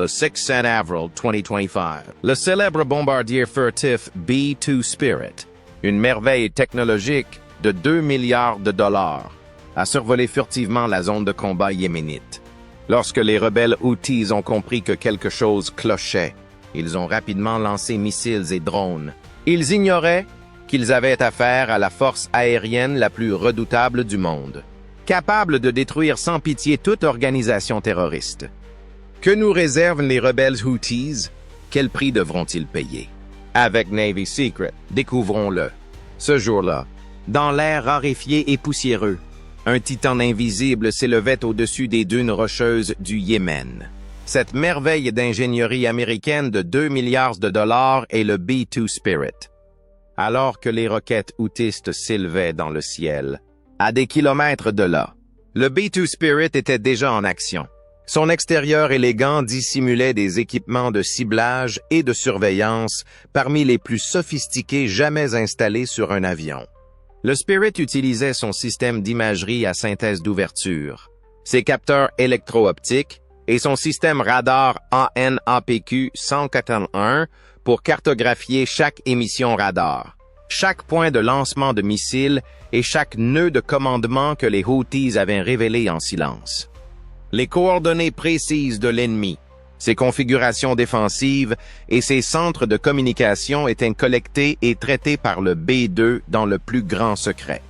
le 6 avril 2025. Le célèbre bombardier furtif B-2 Spirit, une merveille technologique de 2 milliards de dollars, a survolé furtivement la zone de combat yéménite. Lorsque les rebelles Houthis ont compris que quelque chose clochait, ils ont rapidement lancé missiles et drones. Ils ignoraient qu'ils avaient affaire à la force aérienne la plus redoutable du monde, capable de détruire sans pitié toute organisation terroriste. Que nous réservent les rebelles Houthis? Quel prix devront-ils payer? Avec Navy Secret, découvrons-le. Ce jour-là, dans l'air raréfié et poussiéreux, un titan invisible s'élevait au-dessus des dunes rocheuses du Yémen. Cette merveille d'ingénierie américaine de 2 milliards de dollars est le B-2 Spirit. Alors que les roquettes houtistes s'élevaient dans le ciel, à des kilomètres de là, le B-2 Spirit était déjà en action. Son extérieur élégant dissimulait des équipements de ciblage et de surveillance parmi les plus sophistiqués jamais installés sur un avion. Le Spirit utilisait son système d'imagerie à synthèse d'ouverture, ses capteurs électro-optiques et son système radar AN/APQ 141 pour cartographier chaque émission radar, chaque point de lancement de missiles et chaque nœud de commandement que les Houthis avaient révélé en silence. Les coordonnées précises de l'ennemi, ses configurations défensives et ses centres de communication étaient collectés et traités par le B-2 dans le plus grand secret,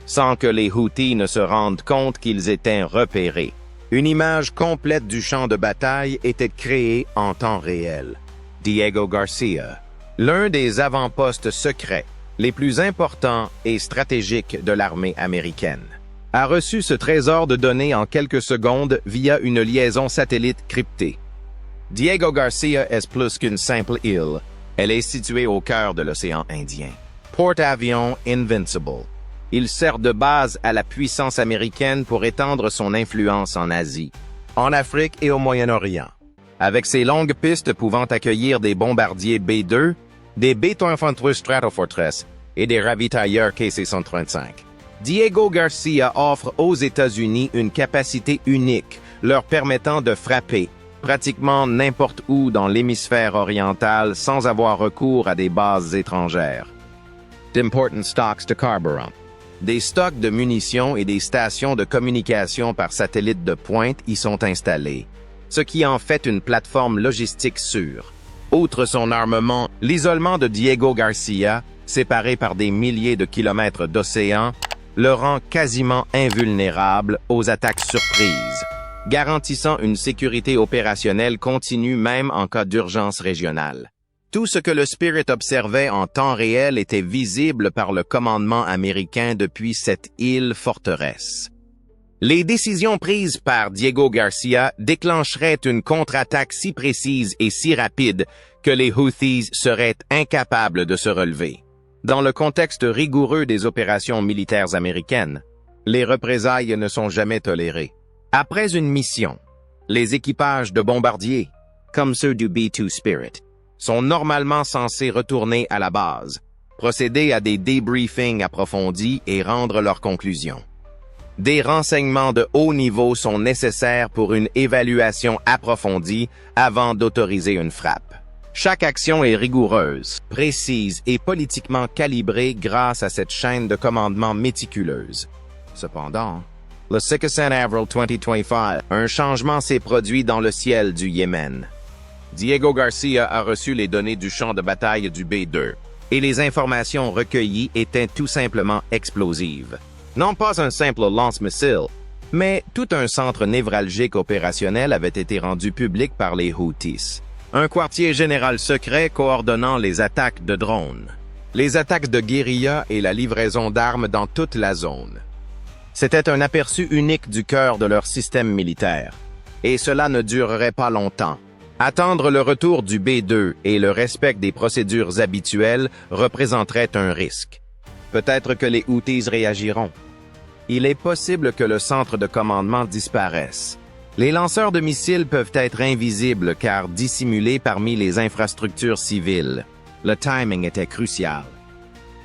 sans que les Houthis ne se rendent compte qu'ils étaient repérés. Une image complète du champ de bataille était créée en temps réel. Diego Garcia, l'un des avant-postes secrets les plus importants et stratégiques de l'armée américaine, a reçu ce trésor de données en quelques secondes via une liaison satellite cryptée. Diego Garcia est plus qu'une simple île. Elle est située au cœur de l'océan Indien. Porte-avions Invincible. Il sert de base à la puissance américaine pour étendre son influence en Asie, en Afrique et au Moyen-Orient. Avec ses longues pistes pouvant accueillir des bombardiers B-2, des B-1 Stratofortress et des ravitailleurs KC-135. Diego Garcia offre aux États-Unis une capacité unique, leur permettant de frapper pratiquement n'importe où dans l'hémisphère oriental sans avoir recours à des bases étrangères. D'important stocks de carburant. Des stocks de munitions et des stations de communication par satellite de pointe y sont installés, ce qui en fait une plateforme logistique sûre. Outre son armement, l'isolement de Diego Garcia, séparé par des milliers de kilomètres d'océan, le rend quasiment invulnérable aux attaques surprises, garantissant une sécurité opérationnelle continue même en cas d'urgence régionale. Tout ce que le Spirit observait en temps réel était visible par le commandement américain depuis cette île forteresse. Les décisions prises par Diego Garcia déclencheraient une contre-attaque si précise et si rapide que les Houthis seraient incapables de se relever. Dans le contexte rigoureux des opérations militaires américaines, les représailles ne sont jamais tolérées. Après une mission, les équipages de bombardiers, comme ceux du B-2 Spirit, sont normalement censés retourner à la base, procéder à des débriefings approfondis et rendre leurs conclusions. Des renseignements de haut niveau sont nécessaires pour une évaluation approfondie avant d'autoriser une frappe. Chaque action est rigoureuse, précise et politiquement calibrée grâce à cette chaîne de commandement méticuleuse. Cependant, le 6 avril 2025, un changement s'est produit dans le ciel du Yémen. Diego Garcia a reçu les données du champ de bataille du B-2, et les informations recueillies étaient tout simplement explosives. Non pas un simple lance-missile, mais tout un centre névralgique opérationnel avait été rendu public par les Houthis. Un quartier général secret coordonnant les attaques de drones, les attaques de guérilla et la livraison d'armes dans toute la zone. C'était un aperçu unique du cœur de leur système militaire, et cela ne durerait pas longtemps. Attendre le retour du B-2 et le respect des procédures habituelles représenterait un risque. Peut-être que les Houthis réagiront. Il est possible que le centre de commandement disparaisse. Les lanceurs de missiles peuvent être invisibles car dissimulés parmi les infrastructures civiles. Le timing était crucial.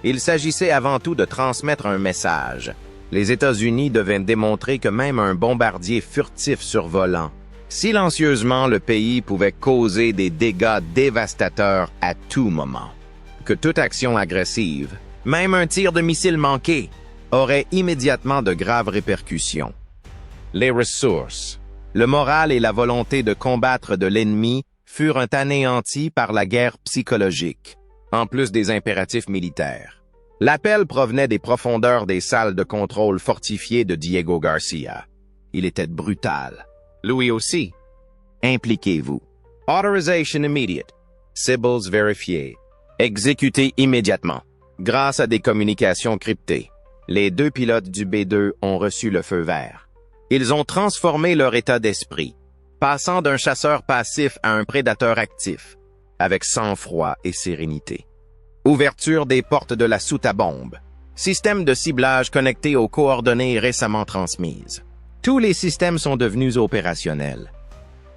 Il s'agissait avant tout de transmettre un message. Les États-Unis devaient démontrer que même un bombardier furtif survolant, Silencieusement, le pays pouvait causer des dégâts dévastateurs à tout moment. Que toute action agressive, même un tir de missile manqué, aurait immédiatement de graves répercussions. Les ressources, le moral et la volonté de combattre de l'ennemi furent anéantis par la guerre psychologique, en plus des impératifs militaires. L'appel provenait des profondeurs des salles de contrôle fortifiées de Diego Garcia. Il était brutal. Lui aussi. Impliquez-vous. Authorization immediate. Symbols vérifiés. Exécuté immédiatement. Grâce à des communications cryptées, les 2 pilotes du B-2 ont reçu le feu vert. Ils ont transformé leur état d'esprit, passant d'un chasseur passif à un prédateur actif, avec sang-froid et sérénité. Ouverture des portes de la soute à bombe. Système de ciblage connecté aux coordonnées récemment transmises. Tous les systèmes sont devenus opérationnels.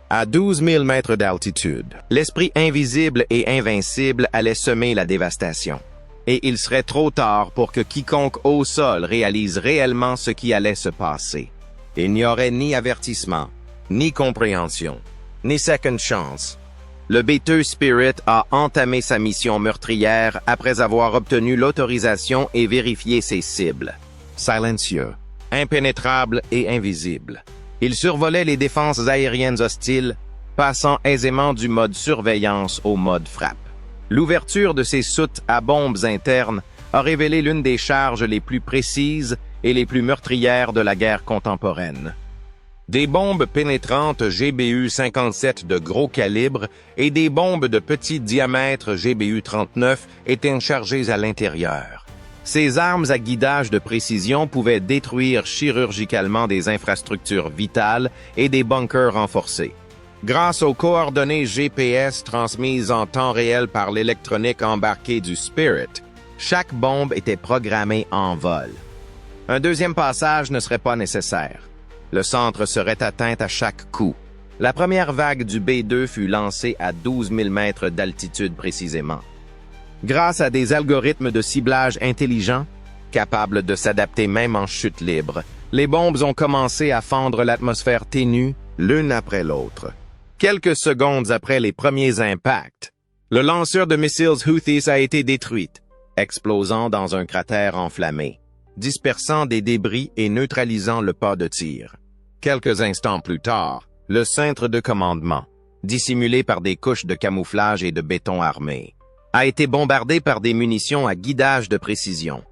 À 12 000 mètres d'altitude, l'esprit invisible et invincible allait semer la dévastation. Et il serait trop tard pour que quiconque au sol réalise réellement ce qui allait se passer. Il n'y aurait ni avertissement, ni compréhension, ni second chance. Le B-2 Spirit a entamé sa mission meurtrière après avoir obtenu l'autorisation et vérifié ses cibles. Silencieux, impénétrable et invisible. Il survolait les défenses aériennes hostiles, passant aisément du mode surveillance au mode frappe. L'ouverture de ces soutes à bombes internes a révélé l'une des charges les plus précises et les plus meurtrières de la guerre contemporaine. Des bombes pénétrantes GBU-57 de gros calibre et des bombes de petit diamètre GBU-39 étaient chargées à l'intérieur. Ces armes à guidage de précision pouvaient détruire chirurgicalement des infrastructures vitales et des bunkers renforcés. Grâce aux coordonnées GPS transmises en temps réel par l'électronique embarquée du Spirit, chaque bombe était programmée en vol. Un deuxième passage ne serait pas nécessaire. Le centre serait atteint à chaque coup. La première vague du B-2 fut lancée à 12 000 mètres d'altitude précisément. Grâce à des algorithmes de ciblage intelligents, capables de s'adapter même en chute libre, les bombes ont commencé à fendre l'atmosphère ténue l'une après l'autre. Quelques secondes après les premiers impacts, le lanceur de missiles Houthis a été détruit, explosant dans un cratère enflammé, dispersant des débris et neutralisant le pas de tir. Quelques instants plus tard, le centre de commandement, dissimulé par des couches de camouflage et de béton armé, a été bombardé par des munitions à guidage de précision.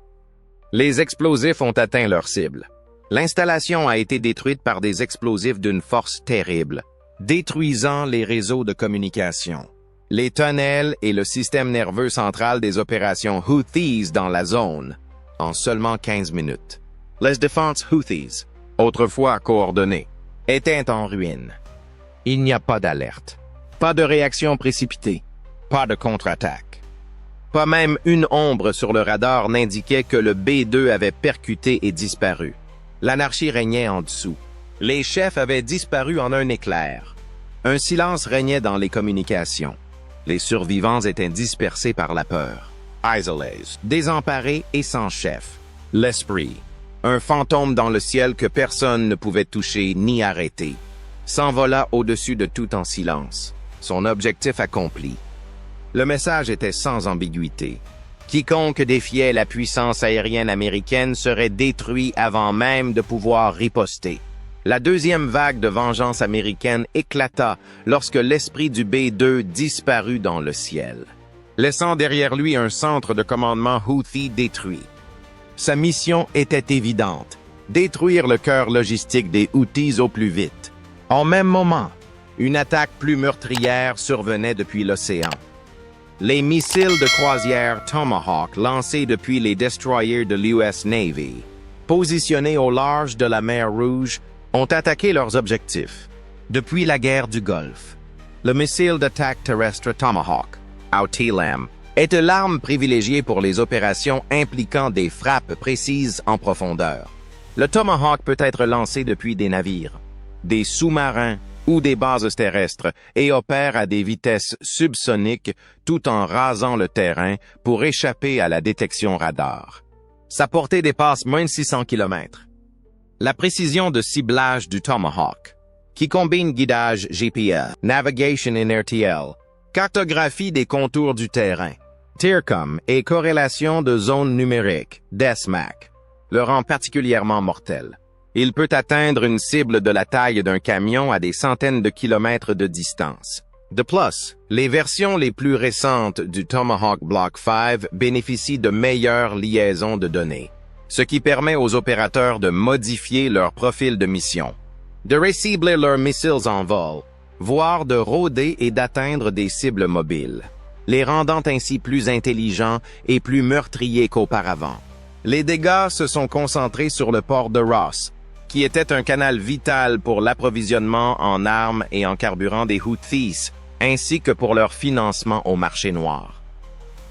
Les explosifs ont atteint leur cible. L'installation a été détruite par des explosifs d'une force terrible, détruisant les réseaux de communication, les tunnels et le système nerveux central des opérations Houthis dans la zone, en seulement 15 minutes. Les défenses Houthis, autrefois coordonnées, étaient en ruine. Il n'y a pas d'alerte, pas de réaction précipitée, pas de contre-attaque. Pas même une ombre sur le radar n'indiquait que le B-2 avait percuté et disparu. L'anarchie régnait en dessous. Les chefs avaient disparu en un éclair. Un silence régnait dans les communications. Les survivants étaient dispersés par la peur. Isolés, désemparés et sans chef. L'esprit, un fantôme dans le ciel que personne ne pouvait toucher ni arrêter, s'envola au-dessus de tout en silence. Son objectif accompli. Le message était sans ambiguïté. Quiconque défiait la puissance aérienne américaine serait détruit avant même de pouvoir riposter. La deuxième vague de vengeance américaine éclata lorsque l'esprit du B-2 disparut dans le ciel, laissant derrière lui un centre de commandement Houthi détruit. Sa mission était évidente, détruire le cœur logistique des Houthis au plus vite. En même moment, une attaque plus meurtrière survenait depuis l'océan. Les missiles de croisière Tomahawk lancés depuis les destroyers de l'US Navy, positionnés au large de la mer Rouge, ont attaqué leurs objectifs. Depuis la guerre du Golfe, le missile d'attaque terrestre Tomahawk, OUTLAM, est l'arme privilégiée pour les opérations impliquant des frappes précises en profondeur. Le Tomahawk peut être lancé depuis des navires, des sous-marins ou des bases terrestres et opère à des vitesses subsoniques tout en rasant le terrain pour échapper à la détection radar. Sa portée dépasse moins de 600 km. La précision de ciblage du Tomahawk, qui combine guidage GPS, navigation inertiel, cartographie des contours du terrain, TIRCOM et corrélation de zones numériques, DESMAC, le rend particulièrement mortel. Il peut atteindre une cible de la taille d'un camion à des centaines de kilomètres de distance. De plus, les versions les plus récentes du Tomahawk Block 5 bénéficient de meilleures liaisons de données, ce qui permet aux opérateurs de modifier leur profil de mission, de recibler leurs missiles en vol, voire de rôder et d'atteindre des cibles mobiles, les rendant ainsi plus intelligents et plus meurtriers qu'auparavant. Les dégâts se sont concentrés sur le port de Ross, qui était un canal vital pour l'approvisionnement en armes et en carburant des Houthis, ainsi que pour leur financement au marché noir.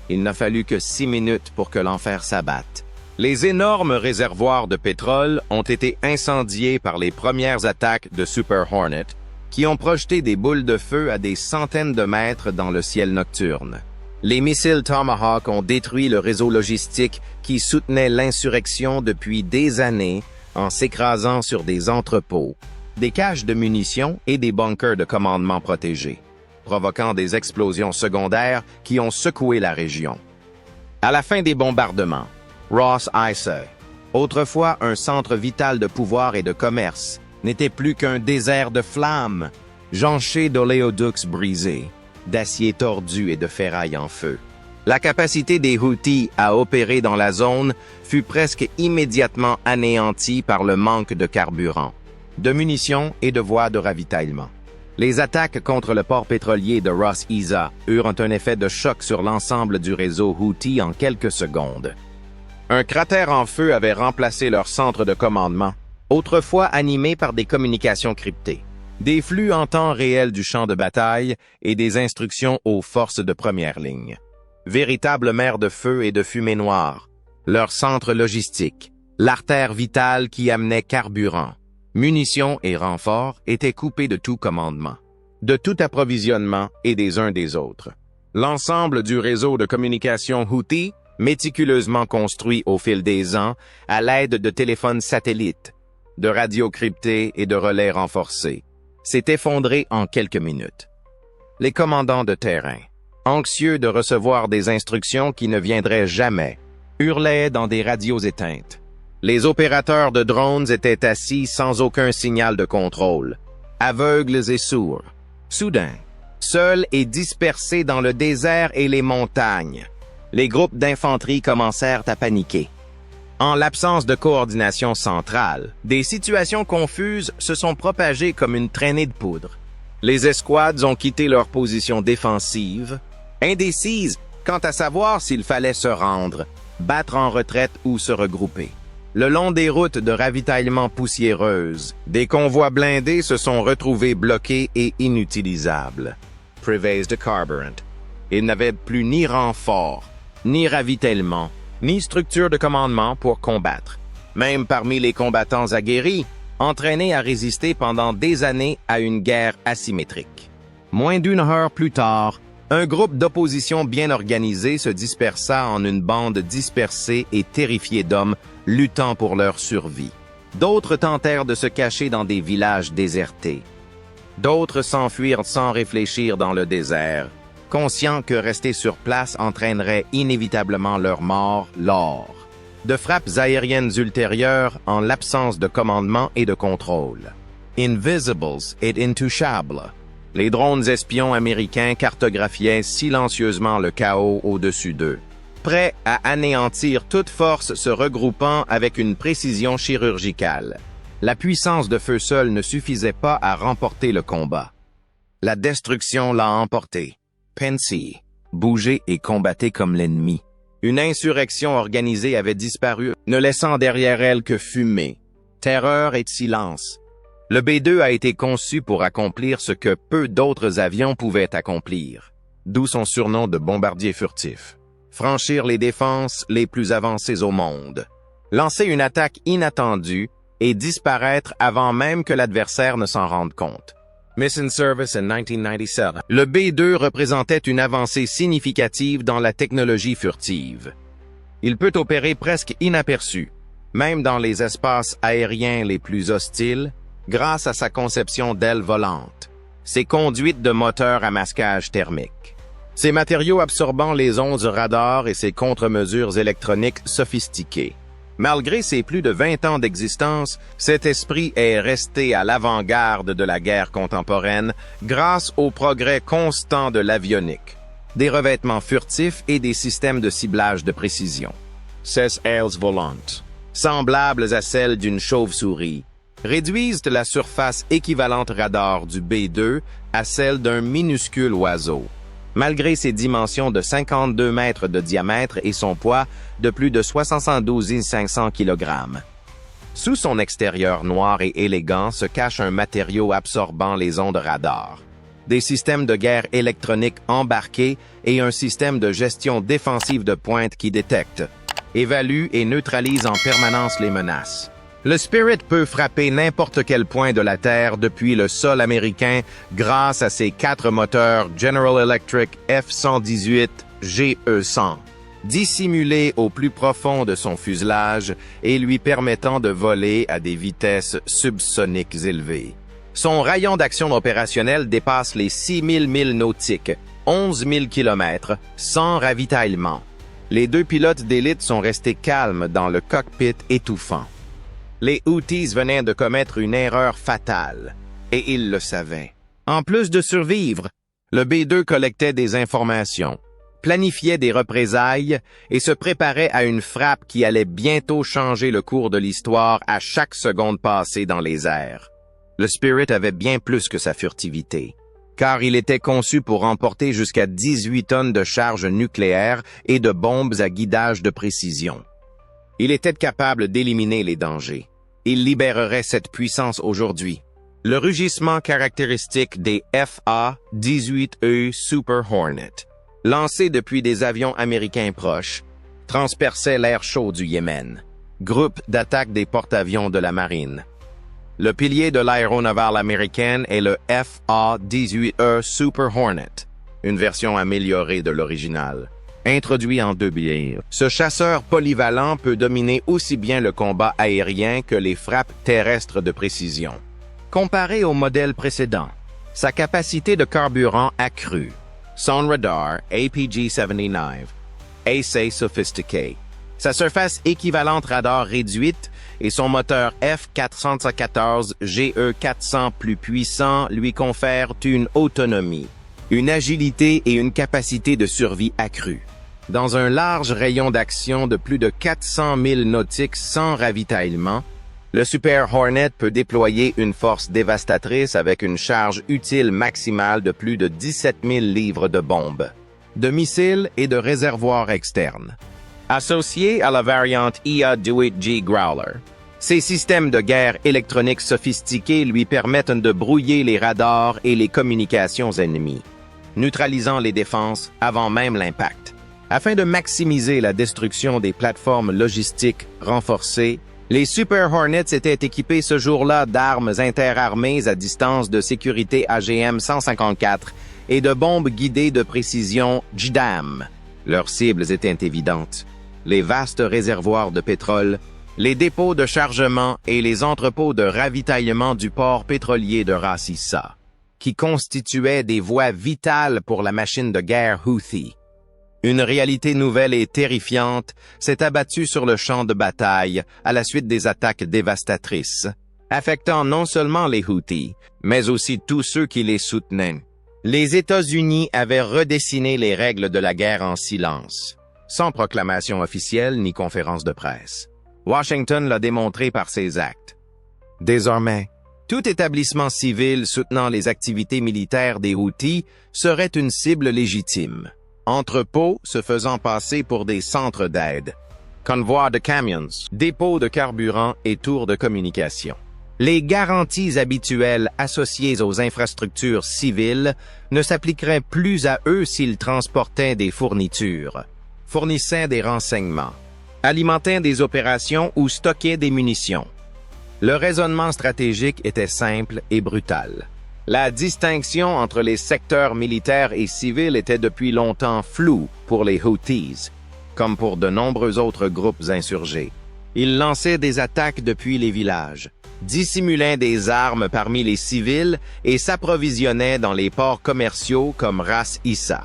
Il n'a fallu que 6 minutes pour que l'enfer s'abatte. Les énormes réservoirs de pétrole ont été incendiés par les premières attaques de Super Hornet, qui ont projeté des boules de feu à des centaines de mètres dans le ciel nocturne. Les missiles Tomahawk ont détruit le réseau logistique qui soutenait l'insurrection depuis des années en s'écrasant sur des entrepôts, des caches de munitions et des bunkers de commandement protégés, provoquant des explosions secondaires qui ont secoué la région. À la fin des bombardements, Ross Isa, autrefois un centre vital de pouvoir et de commerce, n'était plus qu'un désert de flammes, jonché d'oléoducs brisés, d'acier tordu et de ferraille en feu. La capacité des Houthis à opérer dans la zone fut presque immédiatement anéantie par le manque de carburant, de munitions et de voies de ravitaillement. Les attaques contre le port pétrolier de Ras Isa eurent un effet de choc sur l'ensemble du réseau Houthi en quelques secondes. Un cratère en feu avait remplacé leur centre de commandement, autrefois animé par des communications cryptées, des flux en temps réel du champ de bataille et des instructions aux forces de première ligne. Véritable mer de feu et de fumée noire, leur centre logistique, l'artère vitale qui amenait carburant, munitions et renforts étaient coupés de tout commandement, de tout approvisionnement et des uns des autres. L'ensemble du réseau de communication Houthi, méticuleusement construit au fil des ans à l'aide de téléphones satellites, de radios cryptées et de relais renforcés, s'est effondré en quelques minutes. Les commandants de terrain, anxieux de recevoir des instructions qui ne viendraient jamais, hurlaient dans des radios éteintes. Les opérateurs de drones étaient assis sans aucun signal de contrôle, aveugles et sourds. Soudain, seuls et dispersés dans le désert et les montagnes, les groupes d'infanterie commencèrent à paniquer. En l'absence de coordination centrale, des situations confuses se sont propagées comme une traînée de poudre. Les escouades ont quitté leur position défensive, indécises quant à savoir s'il fallait se rendre, battre en retraite ou se regrouper. Le long des routes de ravitaillement poussiéreuses, des convois blindés se sont retrouvés bloqués et inutilisables. Privés de carburant. Ils n'avaient plus ni renfort, ni ravitaillement, ni structure de commandement pour combattre. Même parmi les combattants aguerris, entraînés à résister pendant des années à une guerre asymétrique. Moins d'une heure plus tard, un groupe d'opposition bien organisé se dispersa en une bande dispersée et terrifiée d'hommes luttant pour leur survie. D'autres tentèrent de se cacher dans des villages désertés. D'autres s'enfuirent sans réfléchir dans le désert, conscients que rester sur place entraînerait inévitablement leur mort lors de frappes aériennes ultérieures en l'absence de commandement et de contrôle. Invisibles et intouchables, les drones espions américains cartographiaient silencieusement le chaos au-dessus d'eux, prêts à anéantir toute force se regroupant avec une précision chirurgicale. La puissance de feu seule ne suffisait pas à remporter le combat. La destruction l'a emporté. Pensez, bougez et combattez comme l'ennemi. Une insurrection organisée avait disparu, ne laissant derrière elle que fumée, terreur et silence. Le B-2 a été conçu pour accomplir ce que peu d'autres avions pouvaient accomplir, d'où son surnom de bombardier furtif. Franchir les défenses les plus avancées au monde, lancer une attaque inattendue et disparaître avant même que l'adversaire ne s'en rende compte. Mission Service in 1997. Le B-2 représentait une avancée significative dans la technologie furtive. Il peut opérer presque inaperçu, même dans les espaces aériens les plus hostiles, grâce à sa conception d'aile volante, ses conduites de moteurs à masquage thermique, ses matériaux absorbant les ondes radar et ses contre-mesures électroniques sophistiquées. Malgré ses plus de 20 ans d'existence, cet esprit est resté à l'avant-garde de la guerre contemporaine grâce au progrès constant de l'avionique, des revêtements furtifs et des systèmes de ciblage de précision. Ces ailes volantes, semblables à celles d'une chauve-souris, réduisent la surface équivalente radar du B-2 à celle d'un minuscule oiseau. Malgré ses dimensions de 52 mètres de diamètre et son poids de plus de 72 500 kg. Sous son extérieur noir et élégant se cache un matériau absorbant les ondes radar, des systèmes de guerre électronique embarqués et un système de gestion défensive de pointe qui détecte, évalue et neutralise en permanence les menaces. Le Spirit peut frapper n'importe quel point de la Terre depuis le sol américain grâce à ses 4 moteurs General Electric F-118 GE-100, dissimulés au plus profond de son fuselage et lui permettant de voler à des vitesses subsoniques élevées. Son rayon d'action opérationnel dépasse les 6000 milles nautiques, 11 000 km, sans ravitaillement. Les 2 pilotes d'élite sont restés calmes dans le cockpit étouffant. Les Houthis venaient de commettre une erreur fatale, et ils le savaient. En plus de survivre, le B-2 collectait des informations, planifiait des représailles et se préparait à une frappe qui allait bientôt changer le cours de l'histoire à chaque seconde passée dans les airs. Le Spirit avait bien plus que sa furtivité, car il était conçu pour emporter jusqu'à 18 tonnes de charge nucléaire et de bombes à guidage de précision. Il était capable d'éliminer les dangers. Il libérerait cette puissance aujourd'hui. Le rugissement caractéristique des FA-18E Super Hornet, lancés depuis des avions américains proches, transperçait l'air chaud du Yémen, groupe d'attaque des porte-avions de la marine. Le pilier de l'aéronavale américaine est le FA-18E Super Hornet, une version améliorée de l'original. Introduit en 2000, ce chasseur polyvalent peut dominer aussi bien le combat aérien que les frappes terrestres de précision. Comparé au modèle précédent, sa capacité de carburant accrue, son radar APG-79, assez sophistiqué, sa surface équivalente radar réduite et son moteur F414 GE400 plus puissant lui confèrent une autonomie, une agilité et une capacité de survie accrue. Dans un large rayon d'action de plus de 400 milles nautiques sans ravitaillement, le Super Hornet peut déployer une force dévastatrice avec une charge utile maximale de plus de 17 000 livres de bombes, de missiles et de réservoirs externes. Associé à la variante IA-28G Growler, ces systèmes de guerre électronique sophistiqués lui permettent de brouiller les radars et les communications ennemies, neutralisant les défenses avant même l'impact. Afin de maximiser la destruction des plateformes logistiques renforcées, les Super Hornets étaient équipés ce jour-là d'armes interarmées à distance de sécurité AGM-154 et de bombes guidées de précision JDAM. Leurs cibles étaient évidentes: les vastes réservoirs de pétrole, les dépôts de chargement et les entrepôts de ravitaillement du port pétrolier de Ras Issa, qui constituaient des voies vitales pour la machine de guerre Houthi. Une réalité nouvelle et terrifiante s'est abattue sur le champ de bataille à la suite des attaques dévastatrices, affectant non seulement les Houthis, mais aussi tous ceux qui les soutenaient. Les États-Unis avaient redessiné les règles de la guerre en silence, sans proclamation officielle ni conférence de presse. Washington l'a démontré par ses actes. Désormais, tout établissement civil soutenant les activités militaires des Houthis serait une cible légitime. Entrepôts se faisant passer pour des centres d'aide, convois de camions, dépôts de carburant et tours de communication. Les garanties habituelles associées aux infrastructures civiles ne s'appliqueraient plus à eux s'ils transportaient des fournitures, fournissaient des renseignements, alimentaient des opérations ou stockaient des munitions. Le raisonnement stratégique était simple et brutal. La distinction entre les secteurs militaires et civils était depuis longtemps floue pour les Houthis, comme pour de nombreux autres groupes insurgés. Ils lançaient des attaques depuis les villages, dissimulaient des armes parmi les civils et s'approvisionnaient dans les ports commerciaux comme Ras Issa.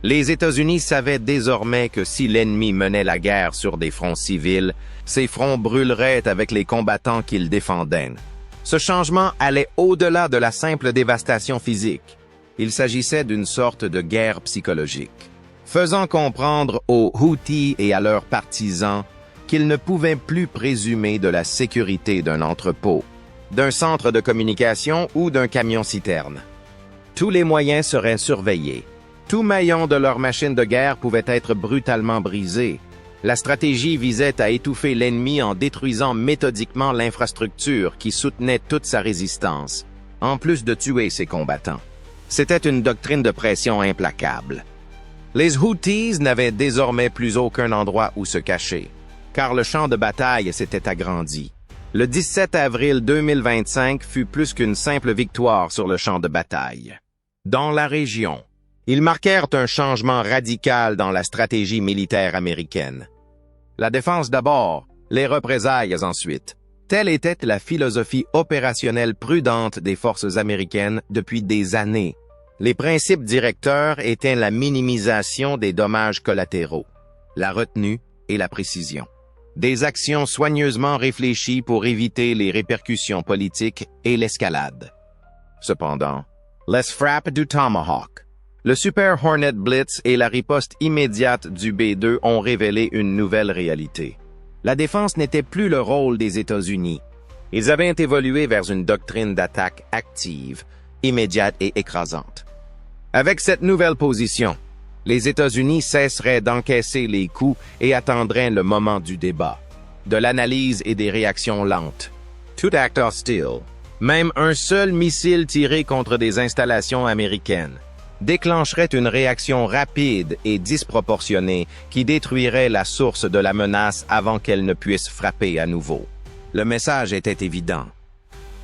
Les États-Unis savaient désormais que si l'ennemi menait la guerre sur des fronts civils, ces fronts brûleraient avec les combattants qu'ils défendaient. Ce changement allait au-delà de la simple dévastation physique. Il s'agissait d'une sorte de guerre psychologique, faisant comprendre aux Houthis et à leurs partisans qu'ils ne pouvaient plus présumer de la sécurité d'un entrepôt, d'un centre de communication ou d'un camion-citerne. Tous les moyens seraient surveillés. Tout maillon de leur machine de guerre pouvait être brutalement brisé. La stratégie visait à étouffer l'ennemi en détruisant méthodiquement l'infrastructure qui soutenait toute sa résistance, en plus de tuer ses combattants. C'était une doctrine de pression implacable. Les Houthis n'avaient désormais plus aucun endroit où se cacher, car le champ de bataille s'était agrandi. Le 17 avril 2025 fut plus qu'une simple victoire sur le champ de bataille. Dans la région, ils marquèrent un changement radical dans la stratégie militaire américaine. La défense d'abord, les représailles ensuite. Telle était la philosophie opérationnelle prudente des forces américaines depuis des années. Les principes directeurs étaient la minimisation des dommages collatéraux, la retenue et la précision. Des actions soigneusement réfléchies pour éviter les répercussions politiques et l'escalade. Cependant, les frappes du Tomahawk, le Super Hornet Blitz et la riposte immédiate du B-2 ont révélé une nouvelle réalité. La défense n'était plus le rôle des États-Unis. Ils avaient évolué vers une doctrine d'attaque active, immédiate et écrasante. Avec cette nouvelle position, les États-Unis cesseraient d'encaisser les coups et attendraient le moment du débat, de l'analyse et des réactions lentes. Tout acte hostile, même un seul missile tiré contre des installations américaines, déclencherait une réaction rapide et disproportionnée qui détruirait la source de la menace avant qu'elle ne puisse frapper à nouveau. Le message était évident.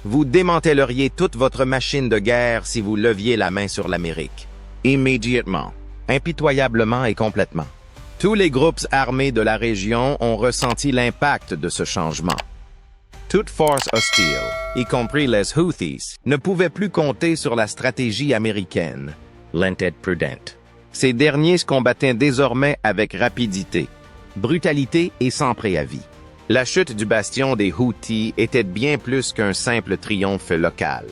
Vous démantèleriez toute votre machine de guerre si vous leviez la main sur l'Amérique. Immédiatement, impitoyablement et complètement. Tous les groupes armés de la région ont ressenti l'impact de ce changement. Toute force hostile, y compris les Houthis, ne pouvait plus compter sur la stratégie américaine. Lente et prudente. Ces derniers se combattaient désormais avec rapidité, brutalité et sans préavis. La chute du bastion des Houthis était bien plus qu'un simple triomphe local.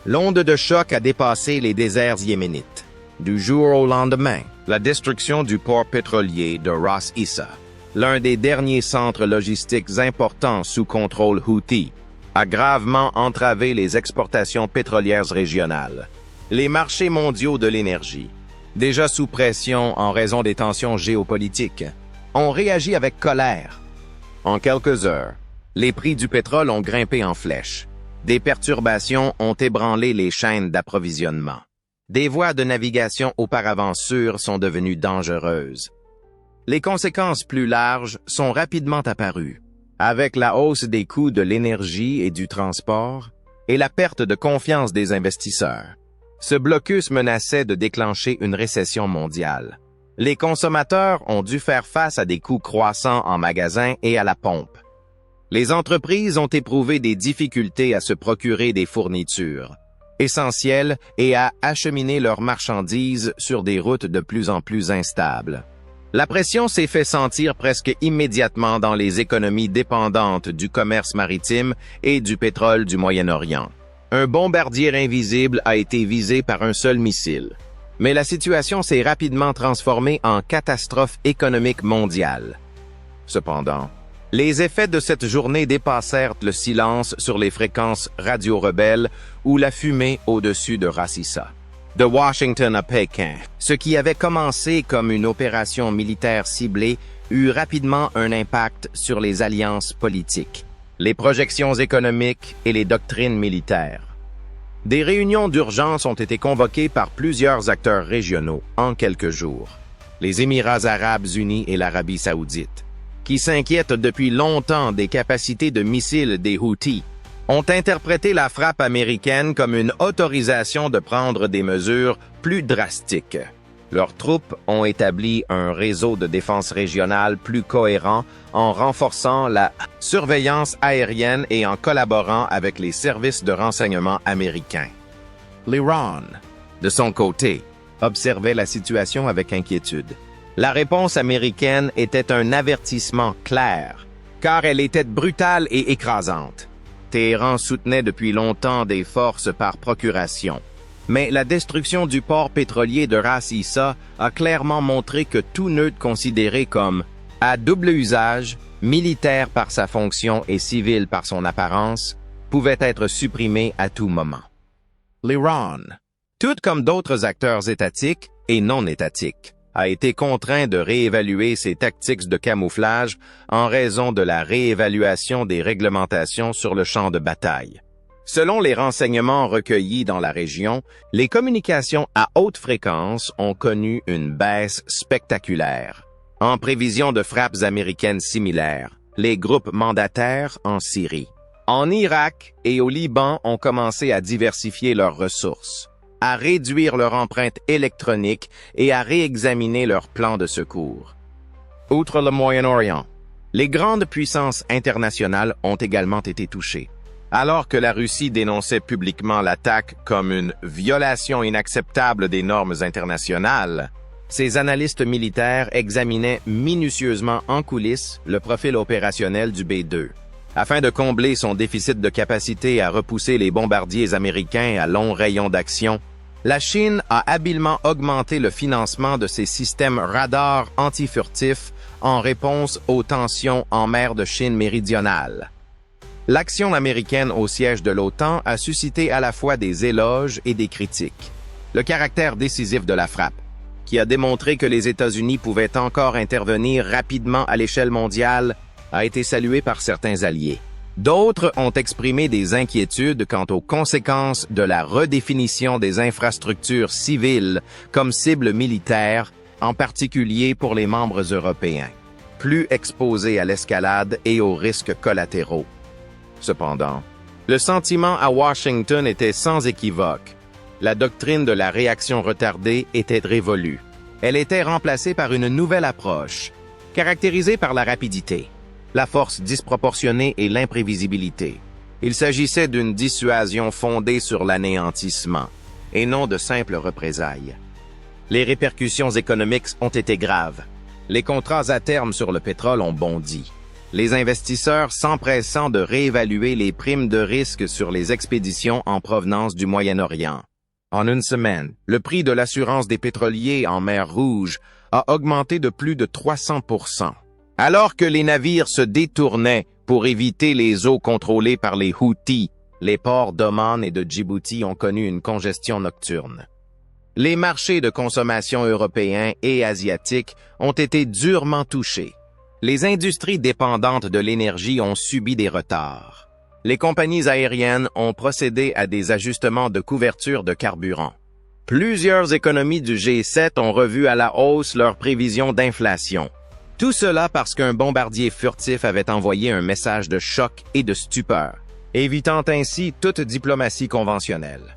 L'onde de choc a dépassé les déserts yéménites. Du jour au lendemain, la destruction du port pétrolier de Ras Issa, l'un des derniers centres logistiques importants sous contrôle Houthi, a gravement entravé les exportations pétrolières régionales. Les marchés mondiaux de l'énergie, déjà sous pression en raison des tensions géopolitiques, ont réagi avec colère. En quelques heures, les prix du pétrole ont grimpé en flèche. Des perturbations ont ébranlé les chaînes d'approvisionnement. Des voies de navigation auparavant sûres sont devenues dangereuses. Les conséquences plus larges sont rapidement apparues, avec la hausse des coûts de l'énergie et du transport et la perte de confiance des investisseurs. Ce blocus menaçait de déclencher une récession mondiale. Les consommateurs ont dû faire face à des coûts croissants en magasin et à la pompe. Les entreprises ont éprouvé des difficultés à se procurer des fournitures essentielles et à acheminer leurs marchandises sur des routes de plus en plus instables. La pression s'est fait sentir presque immédiatement dans les économies dépendantes du commerce maritime et du pétrole du Moyen-Orient. Un bombardier invisible a été visé par un seul missile. Mais la situation s'est rapidement transformée en catastrophe économique mondiale. Cependant, les effets de cette journée dépassèrent le silence sur les fréquences radio-rebelles ou la fumée au-dessus de Ras Issa. De Washington à Pékin, ce qui avait commencé comme une opération militaire ciblée eut rapidement un impact sur les alliances politiques, les projections économiques et les doctrines militaires. Des réunions d'urgence ont été convoquées par plusieurs acteurs régionaux en quelques jours. Les Émirats arabes unis et l'Arabie saoudite, qui s'inquiètent depuis longtemps des capacités de missiles des Houthis, ont interprété la frappe américaine comme une autorisation de prendre des mesures plus drastiques. Leurs troupes ont établi un réseau de défense régionale plus cohérent en renforçant la surveillance aérienne et en collaborant avec les services de renseignement américains. L'Iran, de son côté, observait la situation avec inquiétude. La réponse américaine était un avertissement clair, car elle était brutale et écrasante. Téhéran soutenait depuis longtemps des forces par procuration. Mais la destruction du port pétrolier de Ras Issa a clairement montré que tout neutre considéré comme à double usage, militaire par sa fonction et civil par son apparence, pouvait être supprimé à tout moment. L'Iran, tout comme d'autres acteurs étatiques et non étatiques, a été contraint de réévaluer ses tactiques de camouflage en raison de la réévaluation des réglementations sur le champ de bataille. Selon les renseignements recueillis dans la région, les communications à haute fréquence ont connu une baisse spectaculaire. En prévision de frappes américaines similaires, les groupes mandataires en Syrie, en Irak et au Liban ont commencé à diversifier leurs ressources, à réduire leur empreinte électronique et à réexaminer leurs plans de secours. Outre le Moyen-Orient, les grandes puissances internationales ont également été touchées. Alors que la Russie dénonçait publiquement l'attaque comme une violation inacceptable des normes internationales, ces analystes militaires examinaient minutieusement en coulisses le profil opérationnel du B-2. Afin de combler son déficit de capacité à repousser les bombardiers américains à long rayon d'action, la Chine a habilement augmenté le financement de ses systèmes radars anti-furtifs en réponse aux tensions en mer de Chine méridionale. L'action américaine au siège de l'OTAN a suscité à la fois des éloges et des critiques. Le caractère décisif de la frappe, qui a démontré que les États-Unis pouvaient encore intervenir rapidement à l'échelle mondiale, a été salué par certains alliés. D'autres ont exprimé des inquiétudes quant aux conséquences de la redéfinition des infrastructures civiles comme cibles militaires, en particulier pour les membres européens, plus exposés à l'escalade et aux risques collatéraux. Cependant, le sentiment à Washington était sans équivoque. La doctrine de la réaction retardée était révolue. Elle était remplacée par une nouvelle approche, caractérisée par la rapidité, la force disproportionnée et l'imprévisibilité. Il s'agissait d'une dissuasion fondée sur l'anéantissement, et non de simples représailles. Les répercussions économiques ont été graves. Les contrats à terme sur le pétrole ont bondi. Les investisseurs s'empressant de réévaluer les primes de risque sur les expéditions en provenance du Moyen-Orient. En une semaine, le prix de l'assurance des pétroliers en mer Rouge a augmenté de plus de 300%. Alors que les navires se détournaient pour éviter les eaux contrôlées par les Houthis, les ports d'Oman et de Djibouti ont connu une congestion nocturne. Les marchés de consommation européens et asiatiques ont été durement touchés. Les industries dépendantes de l'énergie ont subi des retards. Les compagnies aériennes ont procédé à des ajustements de couverture de carburant. Plusieurs économies du G7 ont revu à la hausse leurs prévisions d'inflation. Tout cela parce qu'un bombardier furtif avait envoyé un message de choc et de stupeur, évitant ainsi toute diplomatie conventionnelle.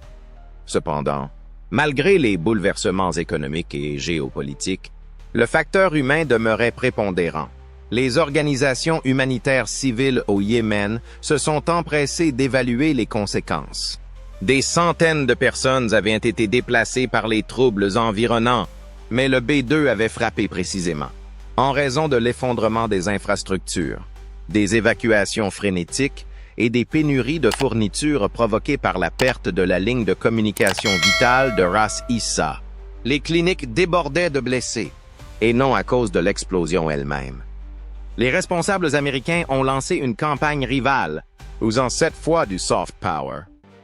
Cependant, malgré les bouleversements économiques et géopolitiques, le facteur humain demeurait prépondérant. Les organisations humanitaires civiles au Yémen se sont empressées d'évaluer les conséquences. Des centaines de personnes avaient été déplacées par les troubles environnants, mais le B-2 avait frappé précisément. En raison de l'effondrement des infrastructures, des évacuations frénétiques et des pénuries de fournitures provoquées par la perte de la ligne de communication vitale de Ras Issa. Les cliniques débordaient de blessés, et non à cause de l'explosion elle-même. Les responsables américains ont lancé une campagne rivale, usant cette fois du soft power,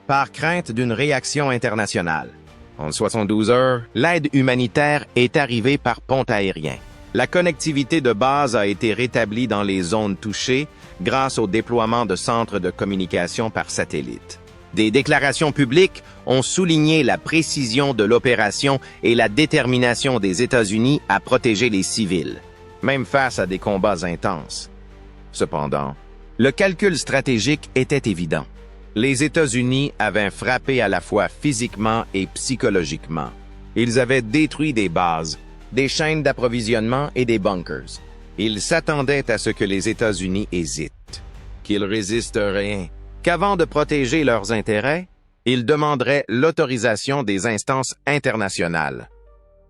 par crainte d'une réaction internationale. En 72 heures, l'aide humanitaire est arrivée par pont aérien. La connectivité de base a été rétablie dans les zones touchées grâce au déploiement de centres de communication par satellite. Des déclarations publiques ont souligné la précision de l'opération et la détermination des États-Unis à protéger les civils, même face à des combats intenses. Cependant, le calcul stratégique était évident. Les États-Unis avaient frappé à la fois physiquement et psychologiquement. Ils avaient détruit des bases, des chaînes d'approvisionnement et des bunkers. Ils s'attendaient à ce que les États-Unis hésitent, qu'ils résistent rien, qu'avant de protéger leurs intérêts, ils demanderaient l'autorisation des instances internationales.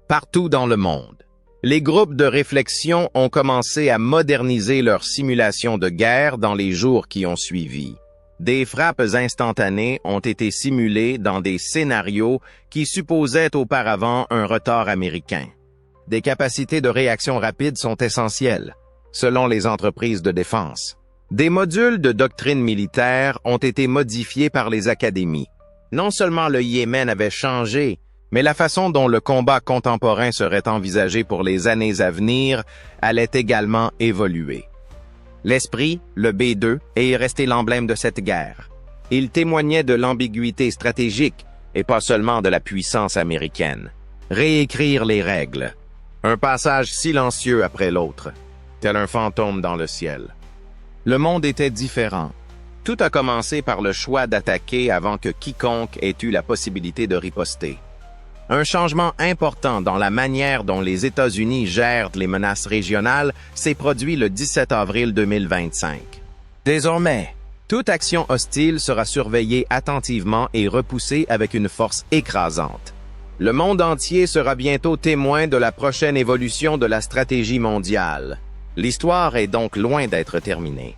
Partout dans le monde, les groupes de réflexion ont commencé à moderniser leurs simulations de guerre dans les jours qui ont suivi. Des frappes instantanées ont été simulées dans des scénarios qui supposaient auparavant un retard américain. Des capacités de réaction rapide sont essentielles, selon les entreprises de défense. Des modules de doctrine militaire ont été modifiés par les académies. Non seulement le Yémen avait changé, mais la façon dont le combat contemporain serait envisagé pour les années à venir allait également évoluer. L'Esprit, le B-2, est resté l'emblème de cette guerre. Il témoignait de l'ambiguïté stratégique et pas seulement de la puissance américaine. Réécrire les règles. Un passage silencieux après l'autre, tel un fantôme dans le ciel. Le monde était différent. Tout a commencé par le choix d'attaquer avant que quiconque ait eu la possibilité de riposter. Un changement important dans la manière dont les États-Unis gèrent les menaces régionales s'est produit le 17 avril 2025. Désormais, toute action hostile sera surveillée attentivement et repoussée avec une force écrasante. Le monde entier sera bientôt témoin de la prochaine évolution de la stratégie mondiale. L'histoire est donc loin d'être terminée.